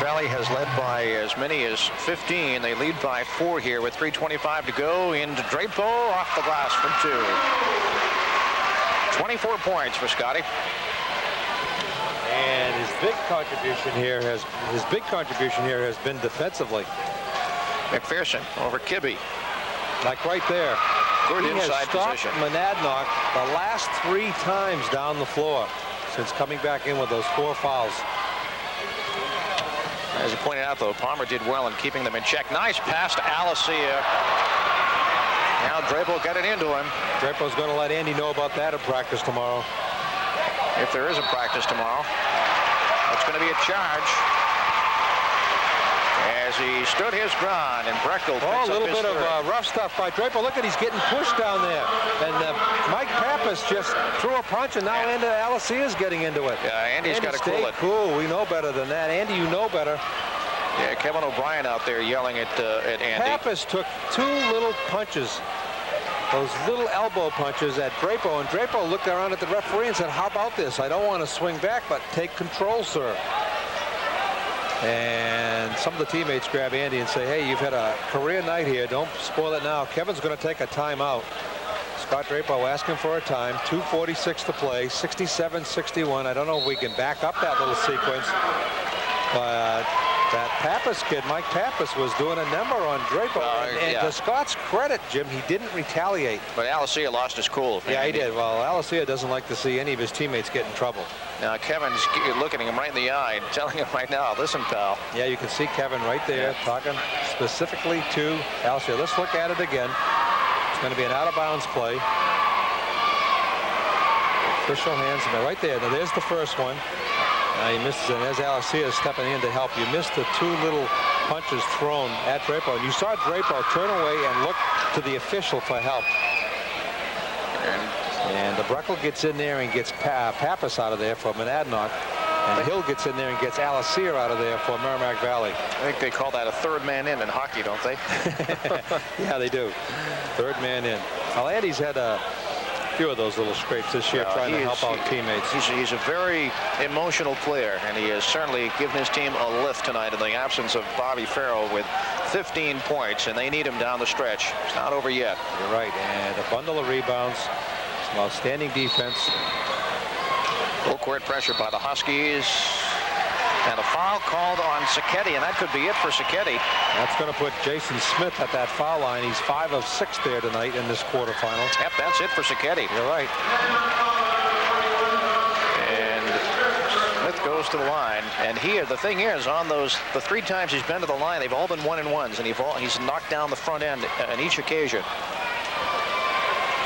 Valley has led by as many as 15. They lead by 4 here with 3:25 to go. Into Drapo, off the glass for 2. 24 points for Scotty. And his big contribution here has been defensively. McPherson over Kibbe. Like right there. Good he inside has stopped position. Monadnock the last 3 times down the floor since coming back in with those 4 fouls. As he pointed out, though, Palmer did well in keeping them in check. Nice pass to Alessia. Now Drapo got it into him. Drapo's going to let Andy know about that at practice tomorrow. If there is a practice tomorrow, it's going to be a charge. As he stood his ground, and Brechtel picks a little up his bit third. of rough stuff by Drapo. Look at, he's getting pushed down there. And Mike Pappas just threw a punch, and now Andy Alessia's getting into it. Yeah, Andy's got to cool it. Cool. We know better than that. Andy, you know better. Yeah, Kevin O'Brien out there yelling at Andy. Pappas took 2 little punches, those little elbow punches at Drapo, and Drapo looked around at the referee and said, how about this? I don't want to swing back, but take control, sir. And some of the teammates grab Andy and say, hey, you've had a career night here. Don't spoil it now. Kevin's going to take a timeout. Scott Drapo asking for a time. 2:46 to play. 67-61. I don't know if we can back up that little sequence. But that Pappas kid, Mike Pappas, was doing a number on Drapo. And to Scott's credit, Jim, he didn't retaliate. But Alessia lost his cool. Yeah, he did. Well, Alessia doesn't like to see any of his teammates get in trouble. Now, Kevin's looking him right in the eye and telling him right now, listen, pal. Yeah, you can see Kevin right there talking specifically to Alessia. Let's look at it again. It's going to be an out-of-bounds play. Official hands right there. Now, there's the first one. He misses it. And as Alessia is stepping in to help, you missed the 2 little punches thrown at Drapo. And you saw Drapo turn away and look to the official for help. And the Brechtel gets in there and gets Pappas out of there for Monadnock. And Hill gets in there and gets Alessia out of there for Merrimack Valley. I think they call that a 3rd man in hockey, don't they? Yeah, they do. 3rd man in. Well, Andy's had a few of those little scrapes this year trying to help out teammates. He's a very emotional player, and he has certainly given his team a lift tonight in the absence of Bobby Farrell with 15 points, and they need him down the stretch. It's not over yet. You're right. And a bundle of rebounds. Some outstanding defense. Full court pressure by the Huskies. And a foul called on Sacchetti, and that could be it for Sacchetti. That's going to put Jason Smith at that foul line. He's 5 of 6 there tonight in this quarterfinal. Yep, that's it for Sacchetti. You're right. And Smith goes to the line. And the thing is, on the 3 times he's been to the line, they've all been 1-and-1s, and he's knocked down the front end on each occasion.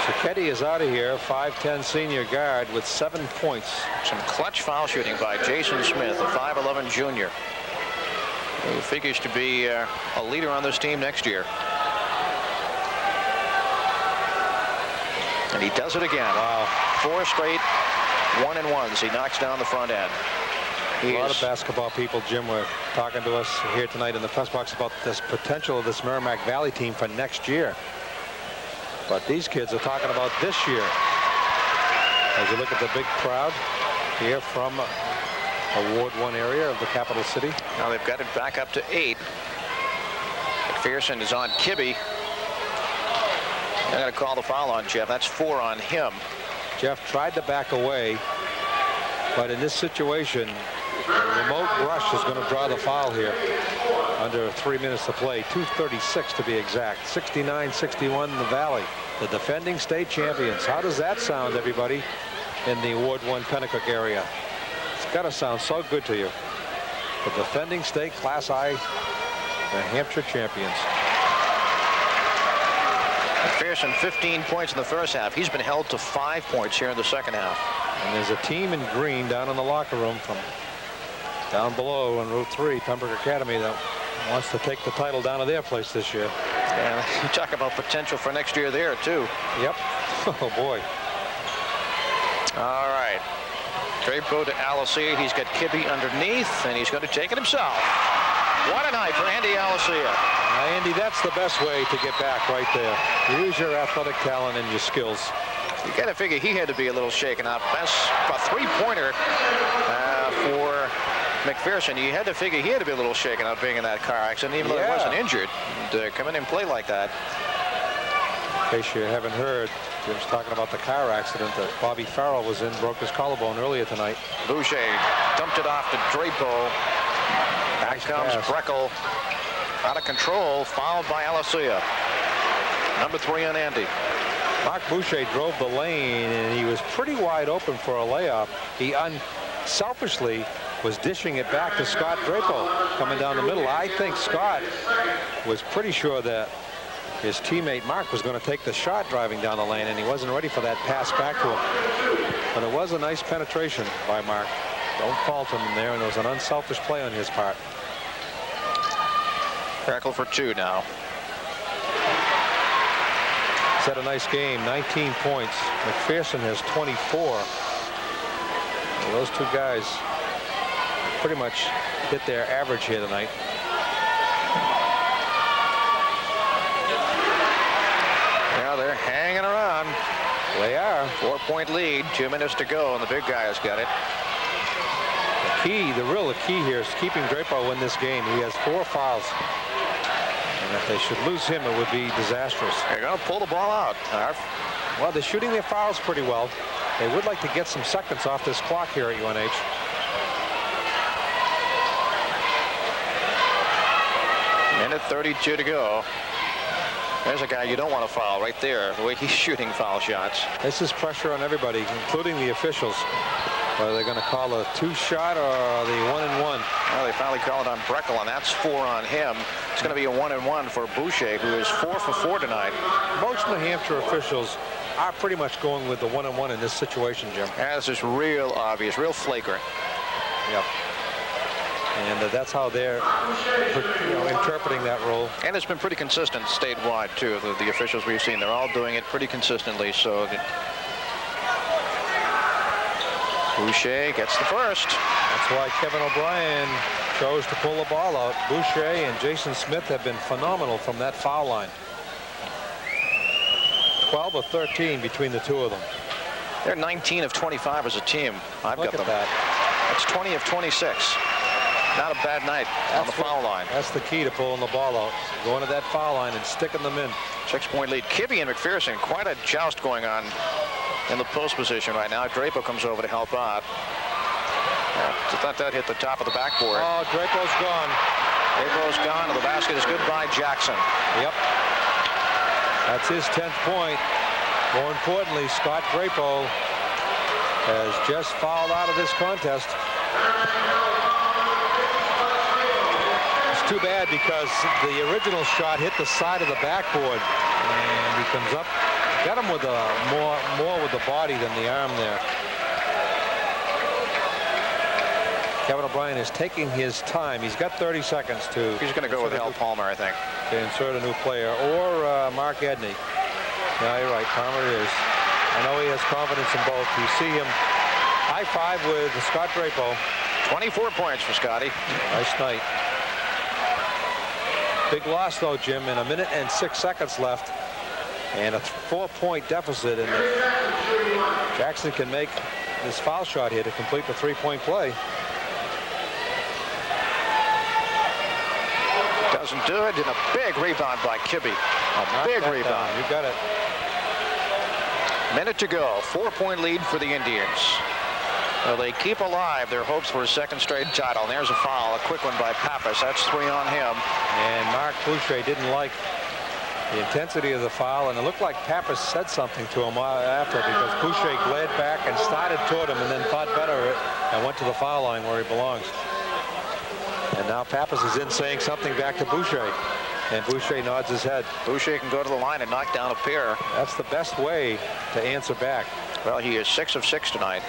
Sacchetti is out of here, 5'10" senior guard with 7 points. Some clutch foul shooting by Jason Smith, a 5'11" junior, who figures to be a leader on this team next year. And he does it again. Wow. 4 straight 1-and-1s. He knocks down the front end. A lot of basketball people, Jim, were talking to us here tonight in the press box about this potential of this Merrimack Valley team for next year. But these kids are talking about this year. As you look at the big crowd here from a Ward 1 area of the capital city. Now they've got it back up to 8. McPherson is on Kibbe. They're going to call the foul on Jeff. That's 4 on him. Jeff tried to back away, but in this situation, the remote rush is going to draw the foul here. Under 3 minutes to play, 2:36 to be exact. 69-61 in the Valley. The defending state champions. How does that sound, everybody, in the Ward 1 Pennacook area? It's got to sound so good to you. The defending state Class I New Hampshire champions. McPherson, 15 points in the first half. He's been held to 5 points here in the second half. And there's a team in green down in the locker room from down below on Route 3, Pembroke Academy, that wants to take the title down to their place this year. And you talk about potential for next year there, too. Yep. Oh, boy. All right. Drapo to Alessia. He's got Kibbe underneath, and he's going to take it himself. What a night for Andy Alessia. Now, Andy, that's the best way to get back right there. Use your athletic talent and your skills. You got to figure he had to be a little shaken up. That's a 3-pointer for McPherson, you had to figure he had to be a little shaken up being in that car accident, even though he wasn't injured. To come in and play like that. In case you haven't heard, Jim's talking about the car accident that Bobby Farrell was in, broke his collarbone earlier tonight. Boucher dumped it off to Drapo. Back comes Breckel. Out of control, fouled by Alessia. Number 3 on Andy. Mark Boucher drove the lane, and he was pretty wide open for a layup. He unselfishly was dishing it back to Scott Drapo coming down the middle. I think Scott was pretty sure that his teammate Mark was going to take the shot driving down the lane, and he wasn't ready for that pass back to him. But it was a nice penetration by Mark. Don't fault him there, and it was an unselfish play on his part. Breckel for 2 now. He's had a nice game, 19 points. McPherson has 24. Well, those two guys pretty much hit their average here tonight. Now they're hanging around. They are. 4-point lead, 2 minutes to go, and the big guy has got it. The real key here is keeping Drapo in this game. He has 4 fouls. And if they should lose him, it would be disastrous. They're going to pull the ball out. Well, they're shooting their fouls pretty well. They would like to get some seconds off this clock here at UNH. Minute 32 to go. There's a guy you don't want to foul right there, the way he's shooting foul shots. This is pressure on everybody, including the officials. Are they going to call a 2-shot or the 1-and-1? Well, they finally called it on Breckel, and that's 4 on him. It's going to be a 1-and-1 for Boucher, who is 4 for 4 tonight. Most New Hampshire officials are pretty much going with the 1-and-1 in this situation, Jim. That's just real obvious, real flagrant. Yep. And that's how they're interpreting that rule. And it's been pretty consistent statewide, too. The officials we've seen, they're all doing it pretty consistently. So Boucher gets the first. That's why Kevin O'Brien chose to pull the ball out. Boucher and Jason Smith have been phenomenal from that foul line. 12 or 13 between the two of them. They're 19 of 25 as a team. I've got them. That's 20 of 26. Not a bad night on the foul line. That's the key to pulling the ball out. Going to that foul line and sticking them in. 6-point lead. Kibbe and McPherson, quite a joust going on in the post position right now. Drapo comes over to help out. I thought that hit the top of the backboard. Oh, Drapo's gone. Drapo's gone, and the basket is good by Jackson. Yep. That's his 10th point. More importantly, Scott Drapo has just fouled out of this contest. It's too bad because the original shot hit the side of the backboard, and he comes up, got him with more with the body than the arm there. Kevin O'Brien is taking his time. He's got 30 seconds to. He's going to go with Hal Palmer, I think. To insert a new player, or Mark Edney. Yeah, you're right. Palmer is. I know he has confidence in both. You see him high five with Scott Drapo. 24 points for Scotty. Nice night. Big loss, though, Jim, in 1 minute and 6 seconds left. And a 4-point deficit. And Jackson can make this foul shot here to complete the 3-point play. Doesn't do it, and a big rebound by Kibbe. A big rebound. You got it. Minute to go. 4-point lead for the Indians. Well, they keep alive their hopes for a second straight title. And there's a foul, a quick one by Pappas. That's 3 on him. And Mark Boucher didn't like the intensity of the foul, and it looked like Pappas said something to him after, because Boucher glared back and started toward him and then thought better and went to the foul line where he belongs. And now Pappas is in saying something back to Boucher, and Boucher nods his head. Boucher can go to the line and knock down a pair. That's the best way to answer back. Well, he is 6 of 6 tonight.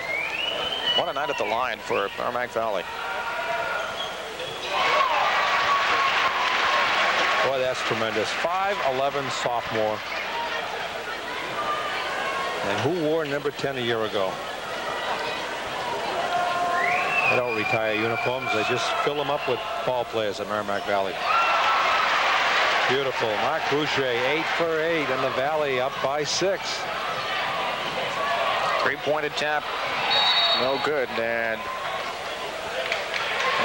What a night at the line for Merrimack Valley. Boy, that's tremendous. 5'11" sophomore. And who wore number 10 a year ago? They don't retire uniforms. They just fill them up with ball players at Merrimack Valley. Beautiful. Mark Boucher, 8 for 8 in the Valley, up by 6. 3-point attempt. No good. And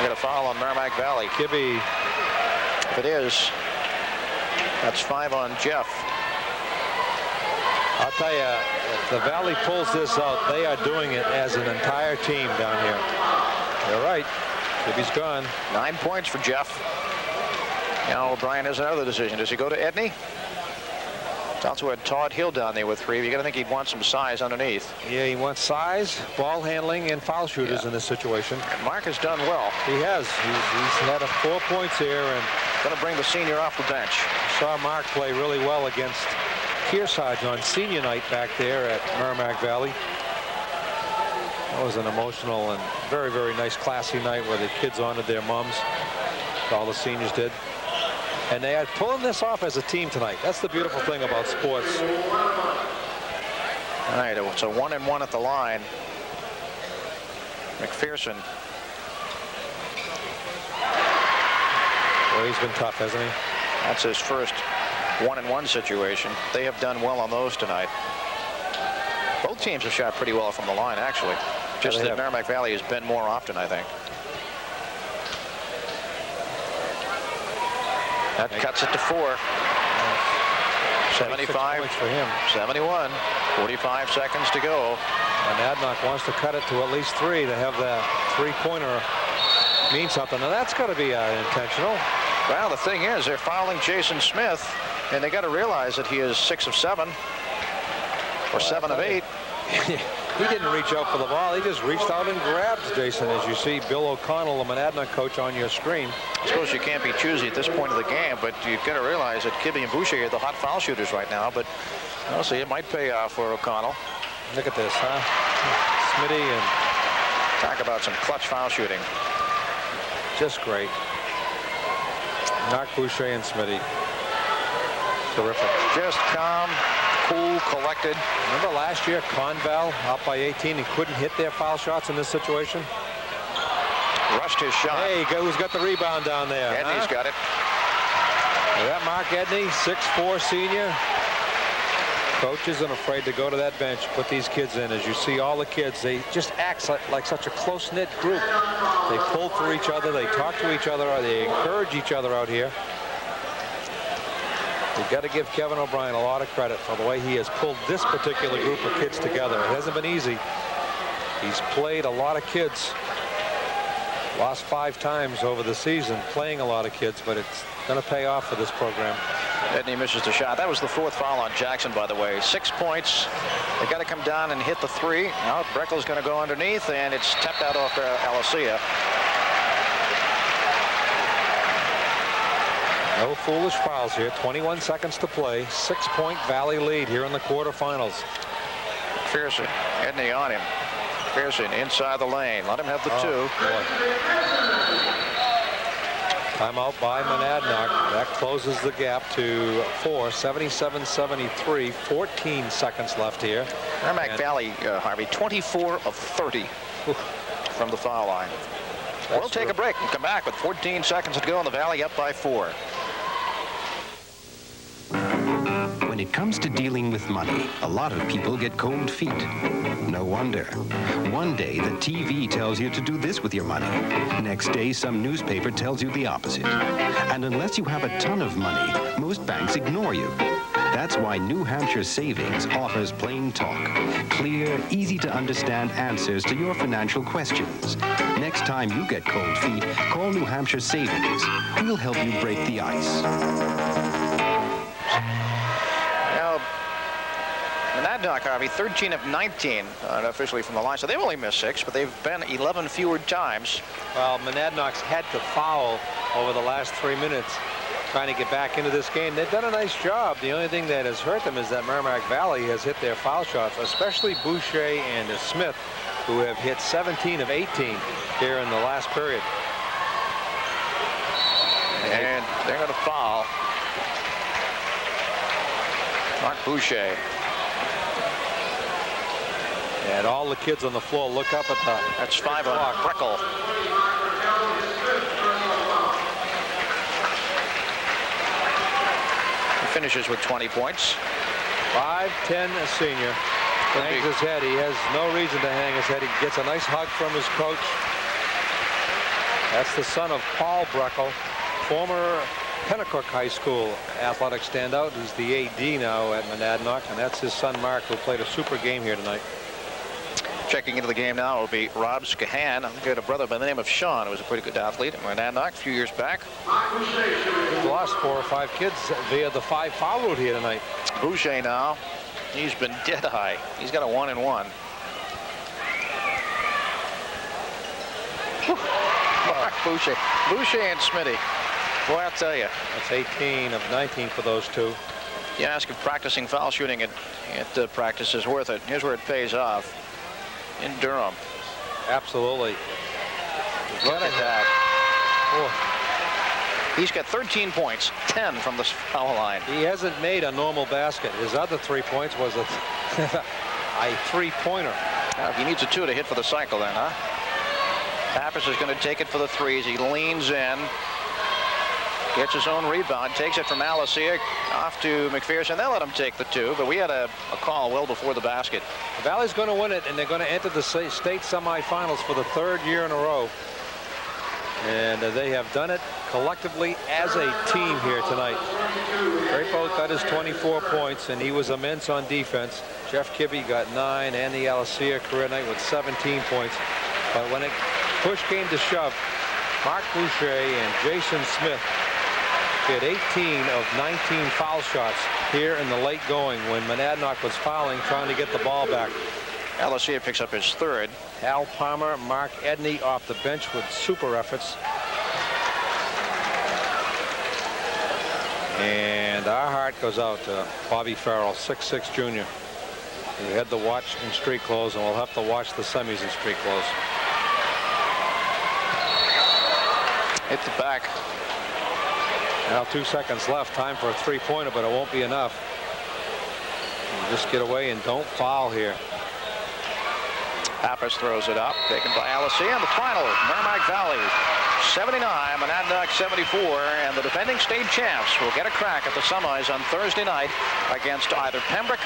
We got a foul on Merrimack Valley. Kibbe. If it is, that's 5 on Jeff. I'll tell you, if the Valley pulls this out, they are doing it as an entire team down here. You're right. Kibbe's gone. 9 points for Jeff. Now O'Brien has another decision. Does he go to Edney? It's also had Todd Hill down there with 3. You got to think he'd want some size underneath. Yeah, he wants size, ball handling, and foul shooters in this situation. And Mark has done well. He has. He's had 4 points here and going to bring the senior off the bench. Saw Mark play really well against Kearsarge on senior night back there at Merrimack Valley. That was an emotional and very, very nice, classy night where the kids honored their moms. All the seniors did. And they are pulling this off as a team tonight. That's the beautiful thing about sports. All right, it's a 1-and-1 at the line. McPherson. Well, he's been tough, hasn't he? That's his first 1-and-1 situation. They have done well on those tonight. Both teams have shot pretty well from the line, actually. Just that Merrimack Valley has been more often, I think. That cuts it to 4. 75 for him. 71. 45 seconds to go. And Adnock wants to cut it to at least 3 to have that 3-pointer mean something. Now that's got to be intentional. Well, the thing is, they're fouling Jason Smith, and they got to realize that he is 6 of 7 or 7 of 8. He didn't reach out for the ball. He just reached out and grabbed Jason, as you see Bill O'Connell, the Monadnock coach, on your screen. I suppose you can't be choosy at this point of the game, but you've got to realize that Kibbe and Boucher are the hot foul shooters right now. But I'll see, it might pay off for O'Connell. Look at this, huh? Smitty and talk about some clutch foul shooting. Just great. Mark Boucher and Smitty. Terrific. Just calm, cool, collected. Remember last year, Conval out by 18 and couldn't hit their foul shots in this situation? Rushed his shot. Hey, who's got the rebound down there? Edney's got it. Is that Mark Edney, 6'4" senior? Coach isn't afraid to go to that bench, put these kids in. As you see all the kids, they just act like such a close-knit group. They pull for each other, they talk to each other, they encourage each other out here. You've got to give Kevin O'Brien a lot of credit for the way he has pulled this particular group of kids together. It hasn't been easy. He's played a lot of kids. Lost 5 times over the season playing a lot of kids, but it's going to pay off for this program. Edney misses the shot. That was the 4th foul on Jackson, by the way. 6 points. They got to come down and hit the 3. Now Breckel's going to go underneath, and it's tapped out off Alicia. No foolish fouls here. 21 seconds to play. 6-point Valley lead here in the quarterfinals. McPherson, Edney on him. McPherson inside the lane. Let him have the 2. Timeout by Monadnock. That closes the gap to 4. 77-73. 14 seconds left here. Merrimack Valley, Harvey, 24 of 30 from the foul line. We'll take a break and come back with 14 seconds to go in the Valley up by 4. When it comes to dealing with money, a lot of people get cold feet. No wonder. One day the TV tells you to do this with your money. Next day some newspaper tells you the opposite. And unless you have a ton of money, most banks ignore you. That's why New Hampshire Savings offers plain talk, clear, easy to understand answers to your financial questions. Next time you get cold feet, call New Hampshire Savings. We'll help you break the ice. Monadnock, Harvey, 13 of 19 officially from the line. So they've only missed 6, but they've been 11 fewer times. Well, Monadnock's had to foul over the last 3 minutes trying to get back into this game. They've done a nice job. The only thing that has hurt them is that Merrimack Valley has hit their foul shots, especially Boucher and Smith, who have hit 17 of 18 here in the last period. And they're going to foul Mark Boucher. And all the kids on the floor look up at the... That's 5 on Breckel. He finishes with 20 points. 5'10", a senior. Hangs his head. He has no reason to hang his head. He gets a nice hug from his coach. That's the son of Paul Breckel, former Pennacook High School athletic standout, who's the AD now at Monadnock, and that's his son Mark, who played a super game here tonight. Checking into the game now will be Rob Scahan. I think he had a brother by the name of Sean, who was a pretty good athlete at Monadnock a few years back. He's lost 4 or 5 kids via the 5-foul route here tonight. Boucher now, he's been dead high. He's got a 1-and-1. Mark Boucher and Smitty. Boy, I'll tell you. That's 18 of 19 for those two. You ask if practicing foul shooting at practice is worth it. Here's where it pays off. In Durham. Absolutely. Look at that. Oh. He's got 13 points, 10 from the foul line. He hasn't made a normal basket. His other 3 points was a 3-pointer. He needs a 2 to hit for the cycle then, huh? Pappas is going to take it for the 3s. He leans in. Gets his own rebound, takes it from Alessia off to McPherson. They'll let him take the 2, but we had a call well before the basket. The Valley's going to win it, and they're going to enter the state semifinals for the 3rd year in a row. And they have done it collectively as a team here tonight. Drapeau got his 24 points, and he was immense on defense. Jeff Kibbe got 9, and the Alessia career night with 17 points. But when push came to shove, Mark Boucher and Jason Smith hit 18 of 19 foul shots here in the late going when Monadnock was fouling, trying to get the ball back. Alessia picks up his 3rd. Al Palmer, Mark Edney off the bench with super efforts. And our heart goes out to Bobby Farrell, 6'6" junior. We had to watch in street clothes, and we'll have to watch the semis in street clothes. Hit the back. Now 2 seconds left. Time for a 3-pointer, but it won't be enough. Just get away and don't foul here. Pappas throws it up, taken by Alessia. And the final, Merrimack Valley 79, Monadnock 74, and the defending state champs will get a crack at the semis on Thursday night against either Pembroke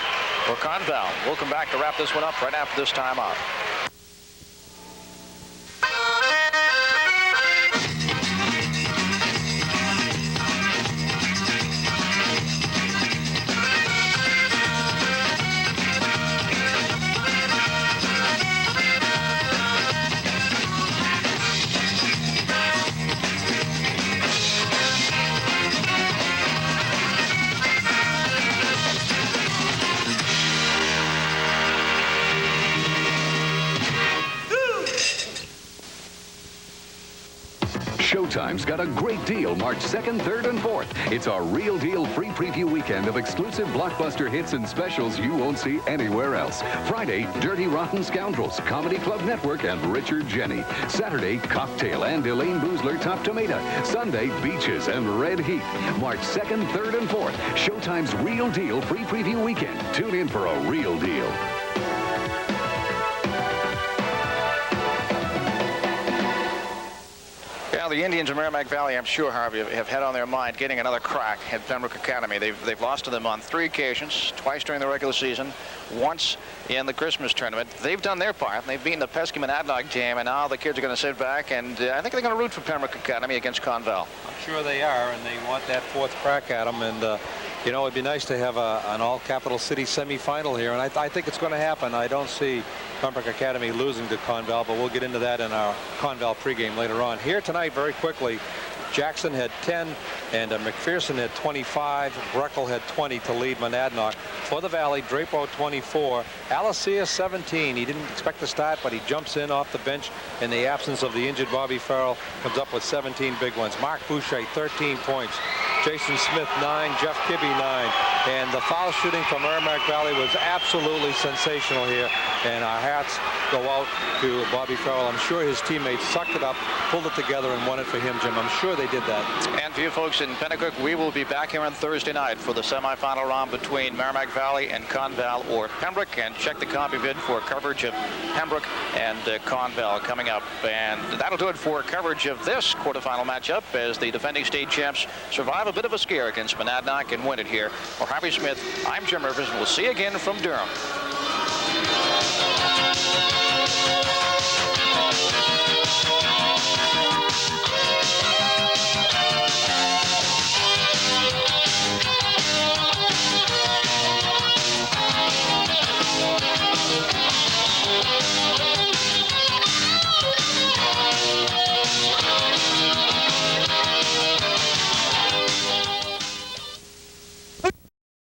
or Conval. We'll come back to wrap this one up right after this timeout. Showtime's got a great deal March 2nd, 3rd, and 4th. It's our real deal free preview weekend of exclusive blockbuster hits and specials you won't see anywhere else. Friday, Dirty Rotten Scoundrels, Comedy Club Network, and Richard Jenny. Saturday, Cocktail and Elaine Boozler Top Tomato. Sunday, Beaches and Red Heat. March 2nd, 3rd, and 4th. Showtime's real deal free preview weekend. Tune in for a real deal. Well, the Indians of Merrimack Valley, I'm sure, Harvey, have had on their mind getting another crack at Pembroke Academy. They've lost to them on 3 occasions, twice during the regular season, once in the Christmas tournament. They've done their part. They've beaten the pesky Monadnock team, and now the kids are going to sit back, and I think they're going to root for Pembroke Academy against Conval. I'm sure they are, and they want that 4th crack at them. And, you know, it'd be nice to have an all-capital city semifinal here, and I think it's going to happen. I don't see Pembroke Academy losing to Conval, but we'll get into that in our Conval pregame later on. Here tonight, very quickly, Jackson had 10, and McPherson had 25. Breckel had 20 to lead Monadnock. For the Valley, Drapeau 24. Alessia 17. He didn't expect to start, but he jumps in off the bench in the absence of the injured Bobby Farrell. Comes up with 17 big ones. Mark Boucher, 13 points. Jason Smith, 9. Jeff Kibbe, 9. And the foul shooting from Merrimack Valley was absolutely sensational here. And our hats go out to Bobby Farrell. I'm sure his teammates sucked it up, pulled it together, and won it for him, Jim. I'm sure they did that. And for you folks in Pennacook, we will be back here on Thursday night for the semifinal round between Merrimack Valley and Conval or Pembroke. And check the copy vid for coverage of Pembroke and Conval coming up. And that'll do it for coverage of this quarterfinal matchup as the defending state champs survive a bit of a scare against Monadnock and win it here. For Harvey Smith, I'm Jim Rivers, and we'll see you again from Durham.